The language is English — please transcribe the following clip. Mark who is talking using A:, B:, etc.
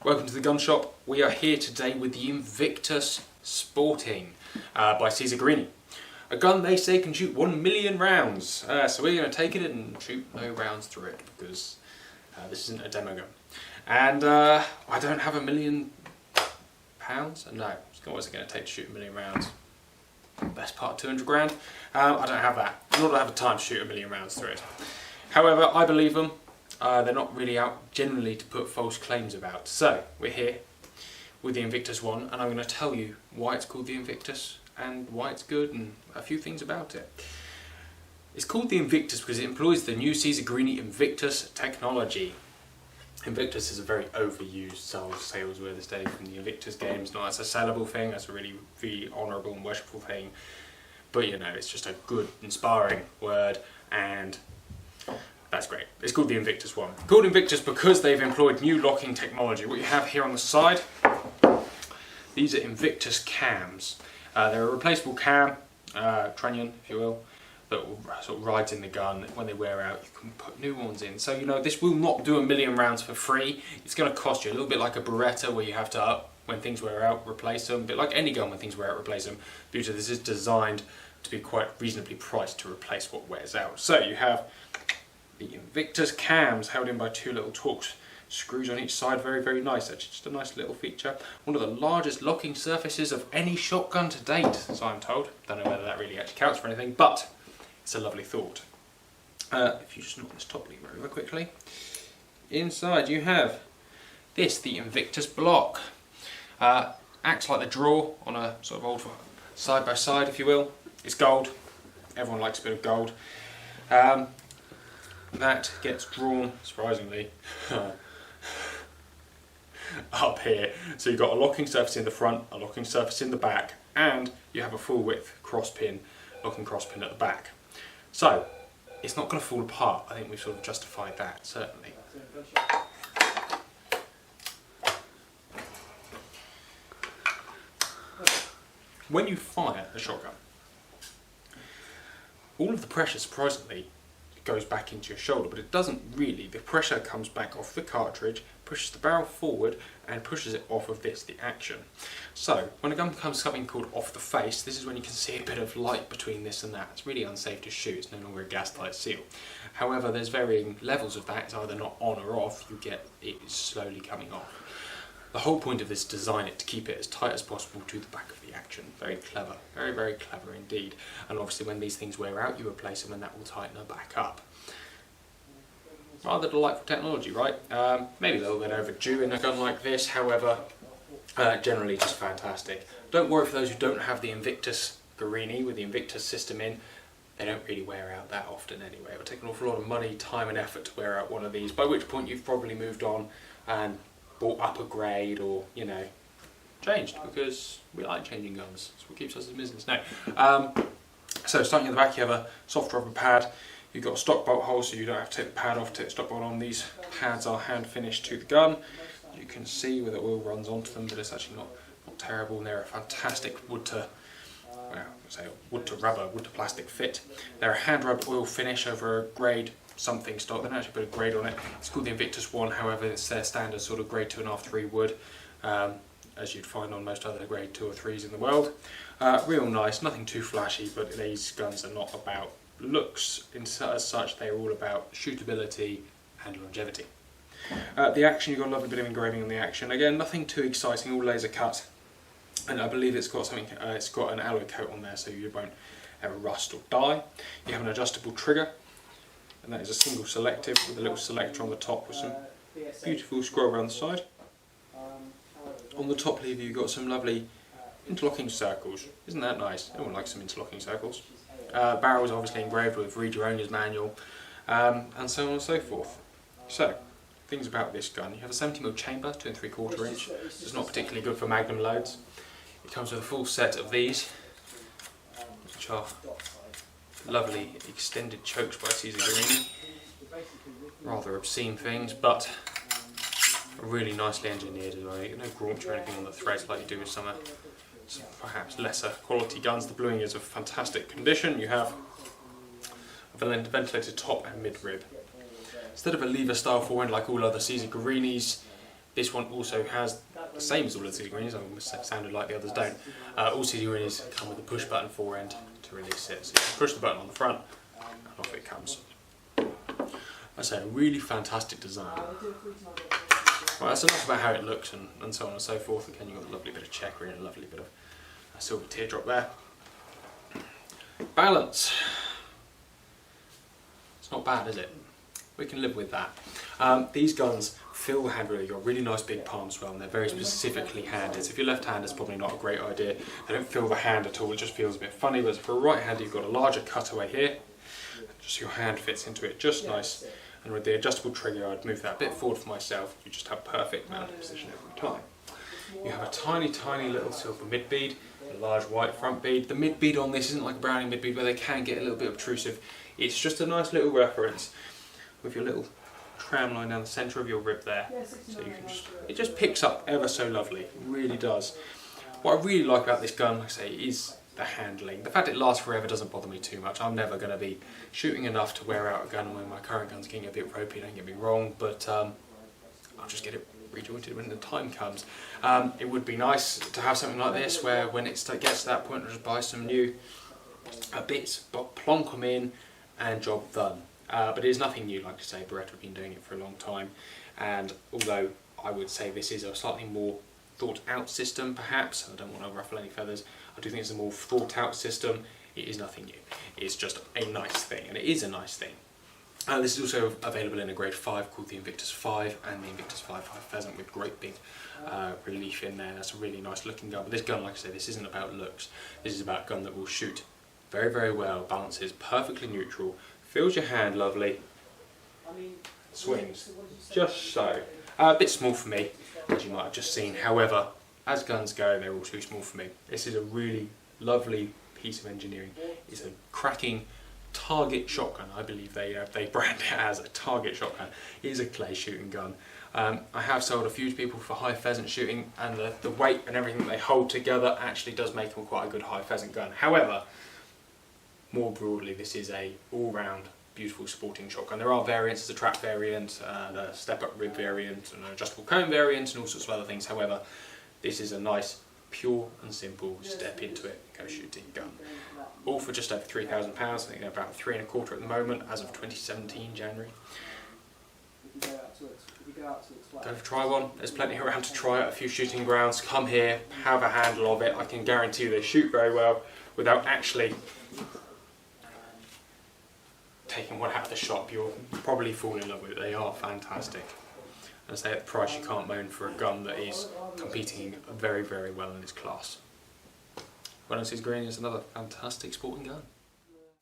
A: Welcome to the gun shop. We are here today with the Invictus Sporting by Guerini. A gun they say can shoot 1 million rounds. So we're going to take it and shoot no rounds through it because this isn't a demo gun. And I don't have £1 million. No, what is it going to take to shoot 1 million rounds? Best part 200 grand. I don't have that. Nor do I have the time to shoot 1 million rounds through it. However, I believe them. They're not really out generally to put false claims about. So, we're here with the Invictus one, and I'm going to tell you why it's called the Invictus and why it's good and a few things about it. It's called the Invictus because it employs the new Guerini Invictus technology. Invictus is a very overused sales word these days from the Invictus games. Not as a sellable thing, that's a really honourable and worshipful thing. But you know, it's just a good, inspiring word, and that's great. It's called the Invictus one. It's called Invictus because they've employed new locking technology. What you have here on the side, these are Invictus cams. They're a replaceable cam, trunnion if you will, that sort of rides in the gun. When they wear out, you can put new ones in. So you know, this will not do 1 million rounds for free. It's going to cost you a little bit like a Beretta, where you have to, when things wear out, replace them. A bit like any gun, when things wear out, replace them. Due to this is designed to be quite reasonably priced to replace what wears out. So you have the Invictus cams held in by two little Torx screws on each side. Very, very nice. Actually, just a nice little feature. One of the largest locking surfaces of any shotgun to date, so I'm told. Don't know whether that really actually counts for anything, but it's a lovely thought. If you just knock this top lever over quickly, inside you have this, the Invictus block. Acts like the draw on a sort of old side by side, if you will. It's gold. Everyone likes a bit of gold. That gets drawn, surprisingly, up here. So you've got a locking surface in the front, a locking surface in the back, and you have a full width cross pin, locking cross pin at the back. So it's not going to fall apart. I think we've sort of justified that, certainly. When you fire a shotgun, all of the pressure, surprisingly, goes back into your shoulder, but it doesn't really. The pressure comes back off the cartridge, pushes the barrel forward, and pushes it off of this, the action. So when a gun becomes something called off the face, this is when you can see a bit of light between this and that. It's really unsafe to shoot. It's no longer a gas-tight seal. However, there's varying levels of that. It's either not on or off. You get it slowly coming off. The whole point of this design is to keep it as tight as possible to the back of the action. Very clever, very, very clever indeed. And obviously when these things wear out, you replace them and that will tighten them back up. Rather delightful technology, right? Maybe a little bit overdue in a gun like this, however, generally just fantastic. Don't worry for those who don't have the Invictus Guerini with the Invictus system in. They don't really wear out that often anyway. It would take an awful lot of money, time and effort to wear out one of these, by which point you've probably moved on and bought up a grade or, you know, changed, because we like changing guns. That's what keeps us in business. No. So starting at the back, you have a soft rubber pad. You've got a stock bolt hole, so you don't have to take the pad off, take the stock bolt on. These pads are hand finished to the gun. You can see where the oil runs onto them, but it's actually not terrible, and they're a fantastic wood to rubber, wood to plastic fit. They're a hand rubbed oil finish over a grade something stock. They don't actually put a grade on it. It's called the Invictus one, however it's their standard sort of grade 2.5, 3 wood, as you'd find on most other grade 2 or 3s in the world. Real nice, nothing too flashy, but these guns are not about looks as such. They're all about shootability and longevity. The action, you've got a lovely bit of engraving on the action. Again, nothing too exciting, all laser cut, and I believe it's got something. It's got an alloy coat on there, so you won't ever rust or die. You have an adjustable trigger, and that is a single selective with a little selector on the top with some beautiful scroll around the side. On the top lever, you've got some lovely interlocking circles. Isn't that nice? Everyone likes some interlocking circles. Barrel is obviously engraved with read your owner's manual, and so on and so forth. So, things about this gun. You have a 70mm chamber, 2 3/4 inch. It's not particularly good for magnum loads. It comes with a full set of these, which are lovely extended chokes by Guerini. Rather obscene things, but really nicely engineered as well. No graunch or anything on the threads like you do with some perhaps lesser quality guns. The bluing is of fantastic condition. You have a ventilated top and mid-rib. Instead of a lever style forend like all other Guerinis, This one also has the same as all of the Guerinis, I almost sounded like the others don't. All Guerinis come with a push button fore end to release it. So you can push the button on the front and off it comes. I say a really fantastic design. Well, that's enough about how it looks and so on and so forth. Again, you've got a lovely bit of checkering and a lovely bit of a silver teardrop there. Balance. It's not bad, is it? We can live with that. These guns fill the hand really. You've got really nice big palms as well, and they're very specifically handed. So if you're left-handed, it's probably not a great idea. They don't fill the hand at all, it just feels a bit funny. But for a right-hander, you've got a larger cutaway here. Just your hand fits into it just nice. And with the adjustable trigger, I'd move that a bit forward for myself. You just have perfect mounting position every time. You have a tiny, tiny little silver mid bead, a large white front bead. The mid bead on this isn't like a Browning mid bead where they can get a little bit obtrusive. It's just a nice little reference with your little tram line down the centre of your rib there. So you can it just picks up ever so lovely. It really does. What I really like about this gun, like I say, is the handling. The fact it lasts forever doesn't bother me too much. I'm never going to be shooting enough to wear out a gun when my current gun's getting a bit ropey, don't get me wrong, but I'll just get it rejointed when the time comes. It would be nice to have something like this where when it gets to that point, I'll just buy some new bits, plonk them in and job done. But it is nothing new, like I say. Beretta have been doing it for a long time, and although I would say this is a slightly more thought out system perhaps, I don't want to ruffle any feathers, I do think it's a more thought out system. It is nothing new, it's just a nice thing, and it is a nice thing. This is also available in a grade 5 called the Invictus 5 and the Invictus 5 High Pheasant with great big relief in there. That's a really nice looking gun, but this gun, like I say, this isn't about looks, this is about a gun that will shoot very, very well, balances perfectly neutral, fills your hand lovely, swings just so. A bit small for me, as you might have just seen. However, as guns go, they're all too small for me. This is a really lovely piece of engineering. It's a cracking target shotgun. I believe they brand it as a target shotgun. It is a clay shooting gun. I have sold a few to people for high pheasant shooting, and the weight and everything they hold together actually does make them quite a good high pheasant gun. However, more broadly, this is a all-round beautiful sporting shotgun. There are variants, there's a trap variant, a step-up rib variant, an adjustable cone variant, and all sorts of other things. However, this is a nice, pure and simple step into it, go shooting gun. All for just over £3,000. I think they're about 3.25 at the moment, as of 2017 January. Go for try one. There's plenty around to try at a few shooting grounds. Come here, have a handle of it. I can guarantee you they shoot very well without actually taking one out of the shop. You'll probably fall in love with it. They are fantastic. And I say at the price, you can't moan for a gun that is competing very, very well in its class. Guerini is another fantastic sporting gun.